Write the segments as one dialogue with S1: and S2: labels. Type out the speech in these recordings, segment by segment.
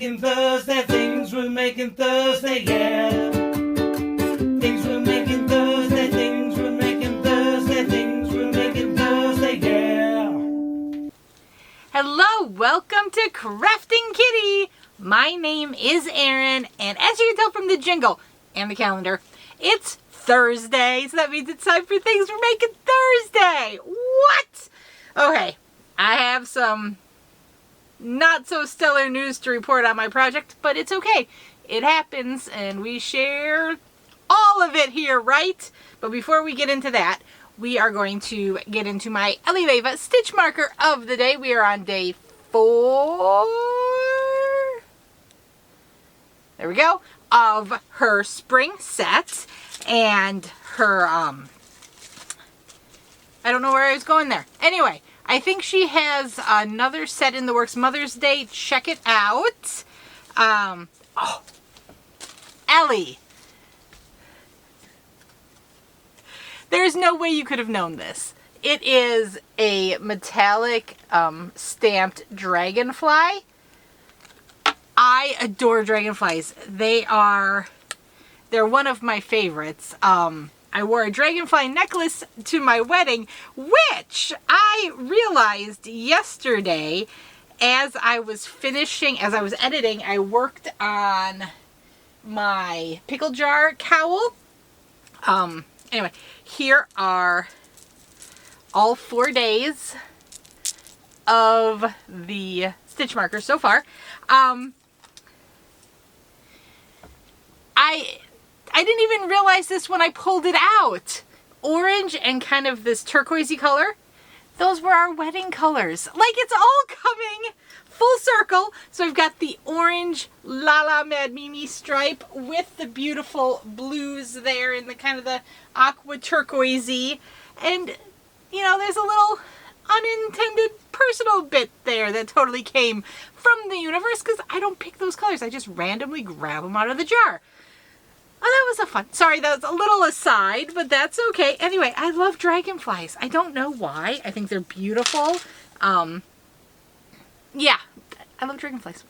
S1: making Thursday, things we're making Thursday, yeah. Things we're making Thursday, things we're making Thursday, things we're making Thursday, yeah.
S2: Hello, welcome to Krafting Kitty. My name is Erin, and as you can tell from the jingle and the calendar, it's Thursday, so that means it's time for things we're making Thursday. What? Okay, I have some not so stellar news to report on my project, but it's okay. It happens, and we share all of it here, right? But before we get into that, we are going to get into my Elileva stitch marker of the day. We are on day 4. There we go. Of her spring set and her, I don't know where I was going there. Anyway, I think she has another set in the works. Mother's Day, check it out. Oh, Ellie. There's no way you could have known this. It is a metallic stamped dragonfly. I adore dragonflies. They're one of my favorites. I wore a dragonfly necklace to my wedding, which I realized yesterday as I was editing. I worked on my pickle jar cowl. Anyway, here are all 4 days of the stitch markers so far. I didn't even realize this when I pulled it out. Orange and kind of this turquoisey color. Those were our wedding colors. Like, it's all coming full circle. So I've got the orange La La Mad Mimi stripe with the beautiful blues there in the kind of the aqua turquoisey. And, you know, there's a little unintended personal bit there that totally came from the universe because I don't pick those colors. I just randomly grab them out of the jar. Oh, that was a fun. Sorry, that was a little aside, but that's okay. Anyway, I love dragonflies. I don't know why. I think they're beautiful. Yeah, I love dragonflies.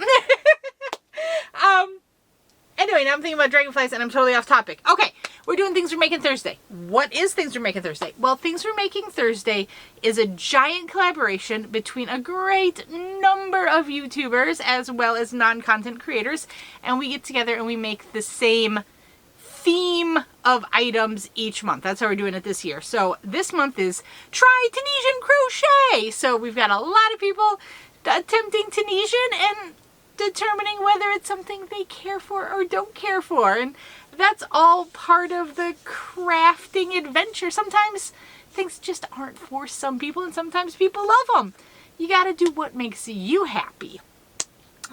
S2: Anyway, now I'm thinking about dragonflies and I'm totally off topic. Okay, we're doing Things We're Making Thursday. What is Things We're Making Thursday? Well, Things We're Making Thursday is a giant collaboration between a great number of YouTubers as well as non-content creators. And we get together and we make the same theme of items each month. That's how we're doing it this year. So this month is Try Tunisian Crochet. So we've got a lot of people attempting Tunisian and determining whether it's something they care for or don't care for. And that's all part of the crafting adventure. Sometimes things just aren't for some people and sometimes people love them. You got to do what makes you happy.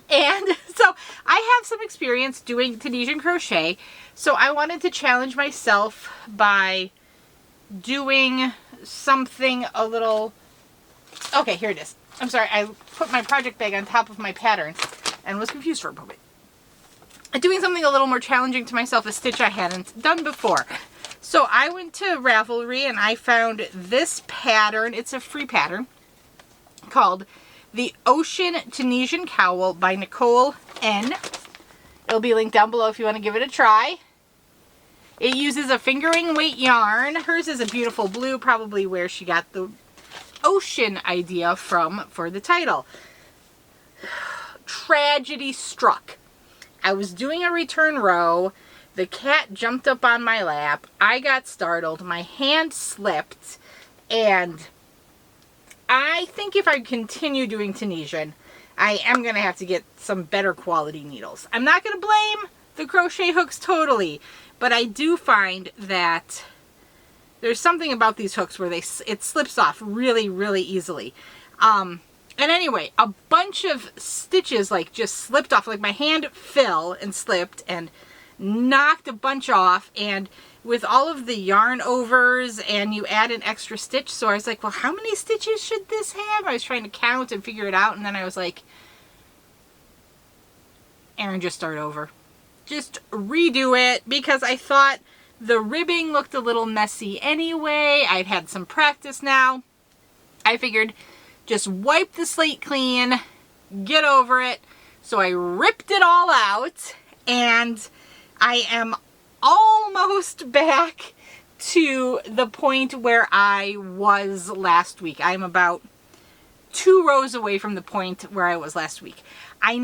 S2: And so I have some experience doing Tunisian crochet, so I wanted to challenge myself by doing something a little... Okay, here it is. I'm sorry, I put my project bag on top of my pattern and was confused for a moment. Doing something a little more challenging to myself, a stitch I hadn't done before. So I went to Ravelry and I found this pattern. It's a free pattern called The Ocean Tunisian Cowl by Nicole N. It'll be linked down below if you want to give it a try. It uses a fingering weight yarn. Hers is a beautiful blue, probably where she got the ocean idea from for the title. Tragedy struck. I was doing a return row. The cat jumped up on my lap. I got startled. My hand slipped. And I think if I continue doing Tunisian, I am going to have to get some better quality needles. I'm not going to blame the crochet hooks totally, but I do find that there's something about these hooks where it slips off really, really easily. And anyway, a bunch of stitches like just slipped off. Like my hand fell and slipped and knocked a bunch off, and with all of the yarn overs and you add an extra stitch, so I was like, well, how many stitches should this have? I was trying to count and figure it out, and then I was like, Erin, just start over. Just redo it, because I thought the ribbing looked a little messy anyway. I'd had some practice now. I figured just wipe the slate clean, get over it, So I ripped it all out, and I am almost back to the point where I was last week. I'm about 2 rows away from the point where I was last week. I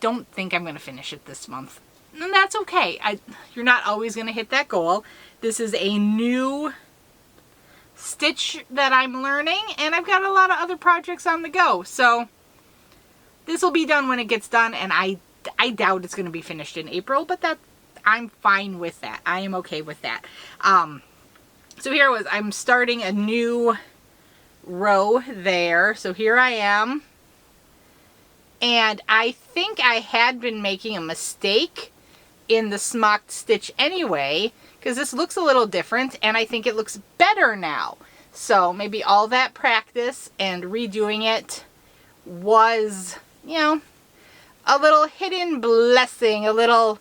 S2: don't think I'm going to finish it this month. And that's okay. You're not always going to hit that goal. This is a new stitch that I'm learning, and I've got a lot of other projects on the go. So this will be done when it gets done, and I doubt it's going to be finished in April, but I'm fine with that. I am okay with that. So here it was. I'm starting a new row there. So here I am. And I think I had been making a mistake in the smocked stitch anyway, because this looks a little different, and I think it looks better now. So maybe all that practice and redoing it was, you know, a little hidden blessing, a little,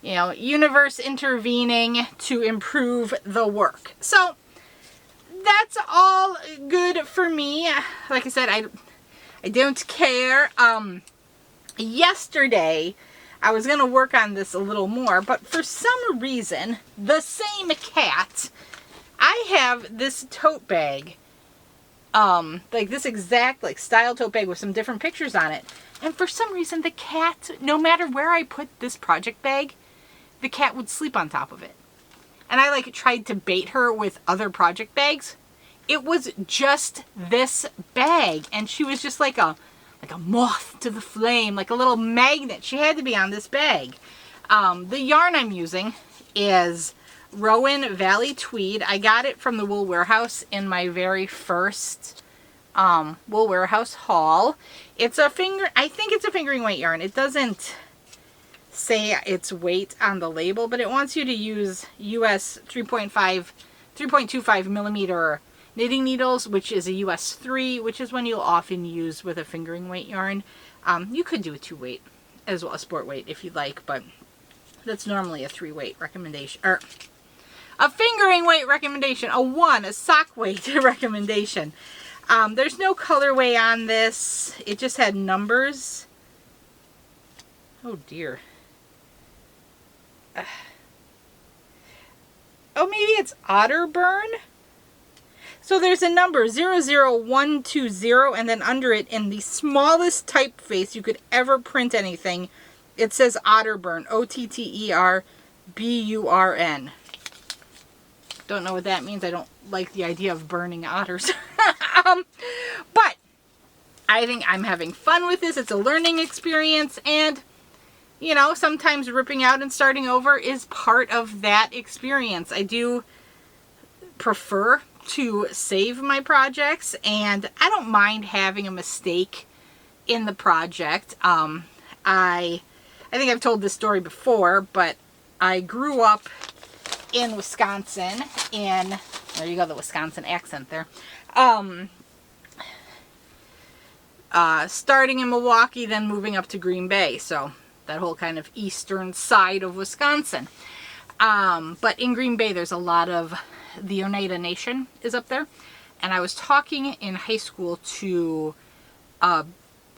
S2: you know, universe intervening to improve the work. So that's all good for me. Like I said, I don't care. Yesterday, I was going to work on this a little more, but for some reason, the same cat, I have this tote bag, like this exact like style tote bag with some different pictures on it. And for some reason, the cat, no matter where I put this project bag, the cat would sleep on top of it. And I like tried to bait her with other project bags. It was just this bag, and she was just like a moth to the flame, like a little magnet. She had to be on this bag. The yarn I'm using is Rowan Valley Tweed. I got it from the Wool Warehouse in my very first Wool Warehouse haul. It's a I think it's a fingering weight yarn. It doesn't say its weight on the label, but it wants you to use US 3.25 millimeter knitting needles, which is a US 3, which is one you'll often use with a fingering weight yarn. You could do a 2 weight as well, a sport weight if you'd like, but that's normally a 3 weight recommendation, or a fingering weight recommendation, a sock weight recommendation. There's no colorway on this. It just had numbers. Oh dear. Oh, maybe it's Otterburn? So there's a number 00120, and then under it, in the smallest typeface you could ever print anything, it says Otterburn, OTTERBURN. Don't know what that means. I don't like the idea of burning otters. But I think I'm having fun with this. It's a learning experience, and you know, sometimes ripping out and starting over is part of that experience. I do prefer to save my projects, and I don't mind having a mistake in the project. I think I've told this story before, but I grew up in Wisconsin there you go, the Wisconsin accent there. Starting in Milwaukee, then moving up to Green Bay, so that whole kind of eastern side of Wisconsin. But in Green Bay, there's a lot of the Oneida Nation is up there. And I was talking in high school to a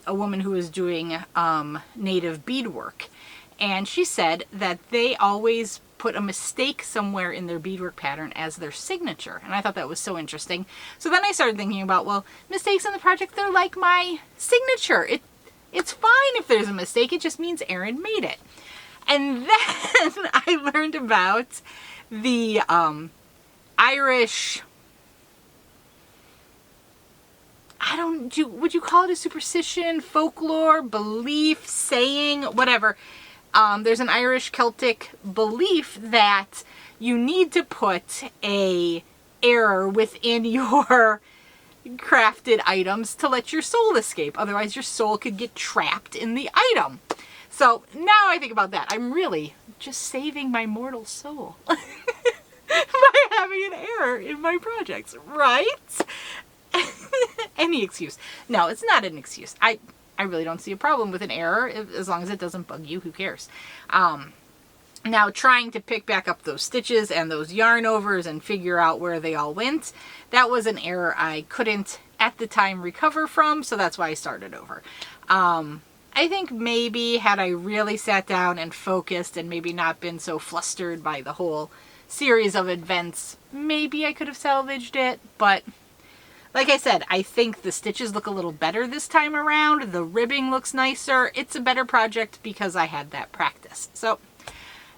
S2: woman who was doing native beadwork. And she said that they always put a mistake somewhere in their beadwork pattern as their signature. And I thought that was so interesting. So then I started thinking about, well, mistakes in the project, they're like my signature. It's fine if there's a mistake. It just means Erin made it. And then I learned about the Irish, would you call it a superstition, folklore, belief, saying, whatever. There's an Irish Celtic belief that you need to put a error within your crafted items to let your soul escape. Otherwise your soul could get trapped in the item. So now I think about that. I'm really just saving my mortal soul by having an error in my projects, right? Any excuse. No, it's not an excuse. I really don't see a problem with an error as long as it doesn't bug you. Who cares? Now trying to pick back up those stitches and those yarn overs and figure out where they all went, that was an error I couldn't at the time recover from, so that's why I started over. I think maybe had I really sat down and focused and maybe not been so flustered by the whole series of events, maybe I could have salvaged it. But like I said, I think the stitches look a little better this time around. The ribbing looks nicer. It's a better project because I had that practice. So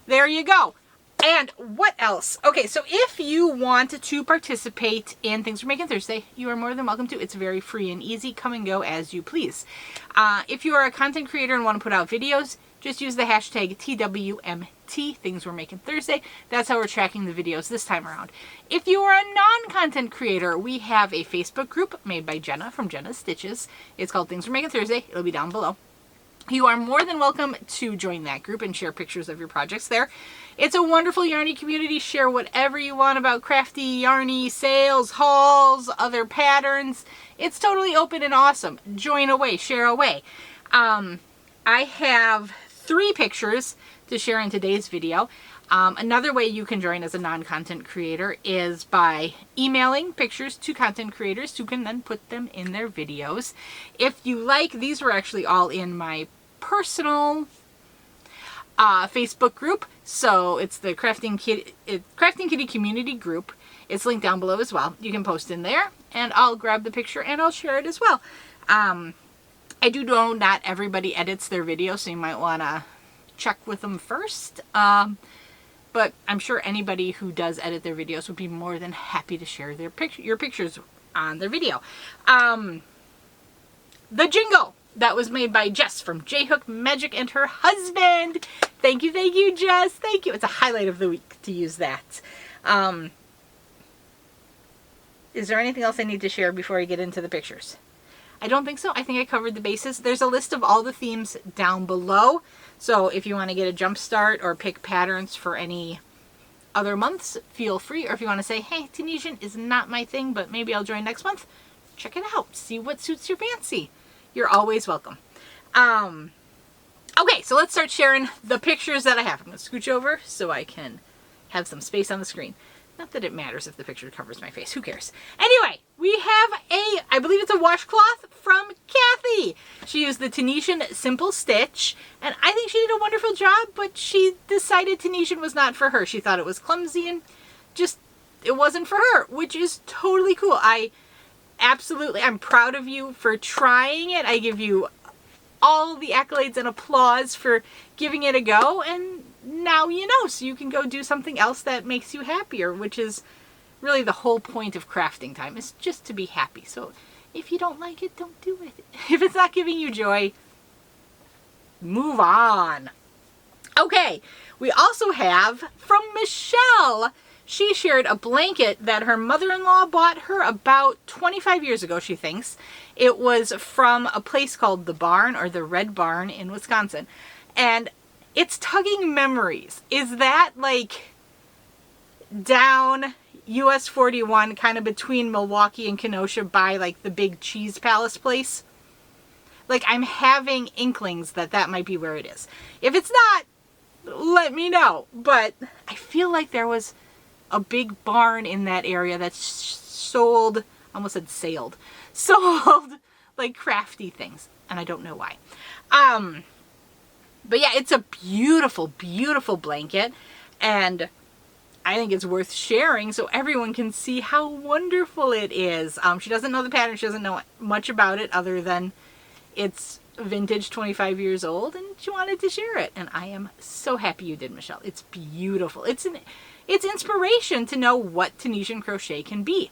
S2: there you go. And what else? Okay, so if you want to participate in Things We're Making Thursday, you are more than welcome to. It's very free and easy. Come and go as you please. If you are a content creator and want to put out videos, just use the hashtag TWMT, Things We're Making Thursday. That's how we're tracking the videos this time around. If you are a non-content creator, we have a Facebook group made by Jenna from Jenna's Stitches. It's called Things We're Making Thursday. It'll be down below. You are more than welcome to join that group and share pictures of your projects there. It's a wonderful yarny community. Share whatever you want about crafty, yarny, sales, hauls, other patterns. It's totally open and awesome. Join away, share away. I have 3 pictures to share in today's video. Another way you can join as a non-content creator is by emailing pictures to content creators who can then put them in their videos. If you like, these were actually all in my personal Facebook group. So it's the Krafting Kitty community group. It's linked down below as well. You can post in there and I'll grab the picture and I'll share it as well. I do know not everybody edits their videos, so you might want to check with them first. But I'm sure anybody who does edit their videos would be more than happy to share their your pictures on their video. The jingle that was made by Jess from J-Hook Magic and her husband. Thank you, Jess. Thank you. It's a highlight of the week to use that. Is there anything else I need to share before I get into the pictures? I don't think so. I think I covered the bases. There's a list of all the themes down below. So if you want to get a jump start or pick patterns for any other months, feel free. Or if you want to say, hey, Tunisian is not my thing, but maybe I'll join next month, check it out. See what suits your fancy. You're always welcome. Okay, so let's start sharing the pictures that I have. I'm going to scooch over so I can have some space on the screen. Not that it matters if the picture covers my face. Who cares? Anyway, we have I believe it's a washcloth from Kathy. She used the Tunisian Simple Stitch, and I think she did a wonderful job, but she decided Tunisian was not for her. She thought it was clumsy and just, it wasn't for her, which is totally cool. I'm proud of you for trying it. I give you all the accolades and applause for giving it a go, and now you know, so you can go do something else that makes you happier, which is really the whole point of crafting time, is just to be happy. So if you don't like it, don't do it. If it's not giving you joy, move on. Okay, we also have from Michelle. She shared a blanket that her mother-in-law bought her about 25 years ago, she thinks. It was from a place called The Barn, or the Red Barn in Wisconsin. And it's tugging memories. Is that like down US 41, kind of between Milwaukee and Kenosha by like the big cheese palace place? Like, I'm having inklings that that might be where it is. If it's not, let me know. But I feel like there was a big barn in that area that sold, almost said sailed, sold like crafty things. And I don't know why. But yeah, it's a beautiful, beautiful blanket. And I think it's worth sharing so everyone can see how wonderful it is. She doesn't know the pattern. She doesn't know much about it other than it's vintage, 25 years old, and she wanted to share it. And I am so happy you did, Michelle. It's beautiful. It's inspiration to know what Tunisian crochet can be.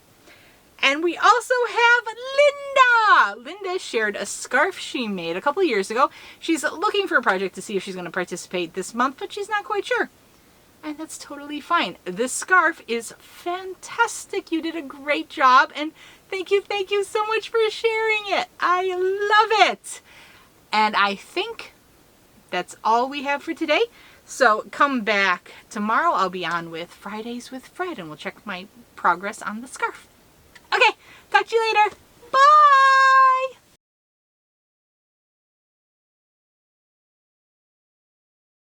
S2: And we also have Linda. Linda shared a scarf she made a couple of years ago. She's looking for a project to see if she's going to participate this month, but she's not quite sure. And that's totally fine. This scarf is fantastic. You did a great job, and thank you so much for sharing it. I love it. And I think that's all we have for today. So come back tomorrow. I'll be on with Fridays with Fred, and we'll check my progress on the scarf. Okay, talk to you later.